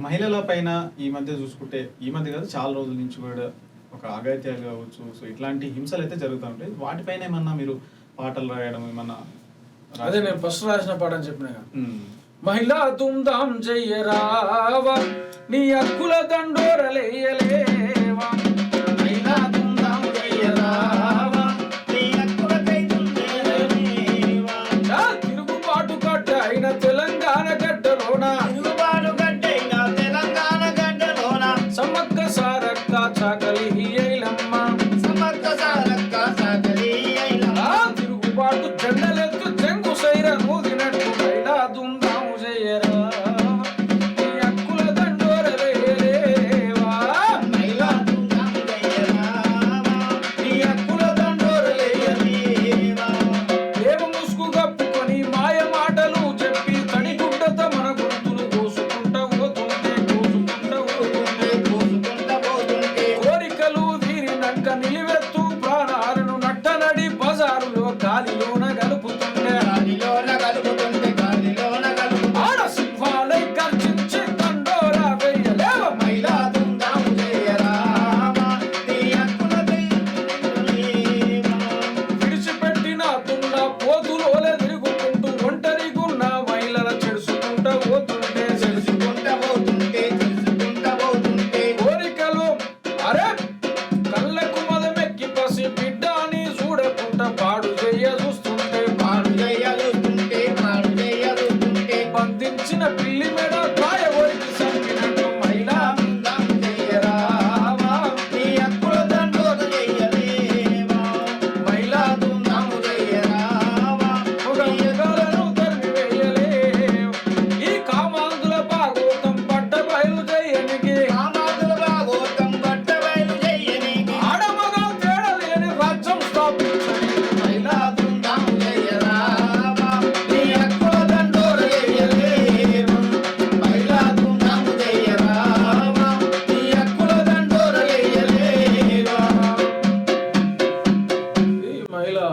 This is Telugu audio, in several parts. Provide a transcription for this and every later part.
మహిళల పైన ఈ మధ్య చూసుకుంటే ఈ మధ్య కాదు చాలా రోజుల నుంచి కూడా ఒక అఘాయిత్యాలు కావచ్చు, సో ఇట్లాంటి హింసలు అయితే జరుగుతూ ఉంటాయి. వాటిపైన ఏమన్నా మీరు పాటలు రాయడం ఏమన్నా? అదే నేను ఫస్ట్ రాసిన పాట అని చెప్పిన మహిళా దుమ్దాం చెయ్యరావా నీ అక్కుల దండోరలేయలేవా మహిళా దుమ్దాం చెయ్యరావా నీ అక్కుల తిరుగుబాటు గడ్డ అయిన తెలంగాణ గడ్డలోన సమ్మక్క సారక్క చాకలి ఐలమ్మ తిరుగుబాటు జెండలెత్తు చెంగు సైర నూదినట్టు మహిళా దుమ్దాము చెయ్యరా నీ అక్కుల దండోరలేయలేవా మహిళా దుమ్దాము చెయ్యరావా నీ అక్కుల దండోరలేయలేవా దేవ ముసుగు కప్పుకొని మాయ మాటలు చెప్పి తడిగుడ్డత మన గొంతులు కోసుకుంటా పోతుంటే కోరికలు తీరినాక నిలివెత్తు ప్రాణాలను నట్టనడి బజారులో గాలిలోన గలుపుతుంటే ఆడ సింహాలై గర్జించి దండోరా వెయ్యలేవ మహిళా దుమ్దాము చెయ్యరావా నీ అక్కుల విడిచిపెట్టిన తున్న పోతులోలే తిరుగుకుంటూ ఒంటరిగున్న మహిళల చెడుచుకుంటా పోతుంటే కోరికలు అరే కళ్ళకు మదమెక్కి పసి బిడ్డ అని చూడకుండా పాడు చెయ్య చూస్తుంటే బంధించిన పిల్లి మెడ కాయ ఒరికి సంపినట్టు మహిళా దుమ్దాము చెయ్యరావా నీ అక్కుల దండోరలేయలేవా మహిళా దుమ్దాము చెయ్యరావా యుగాలను తరిమి వేయలేవు ఈ కామాంధుల భాగోతం పడ్డ బయలు చేయనికి ఆడమగ తేడలేని రాజ్యం స్థాపించని మహిళా దుమ్దాము చెయ్యరావా నీ అక్కుల దండోరలేయలేవా మహిళా దుమ్దాము చెయ్యరావా నీ అక్కుల దండోరలేయలేవా. ఈ మహిళా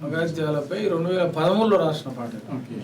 అఘాయిత్యాలపై 2013లో రాసిన పాట. ఓకే.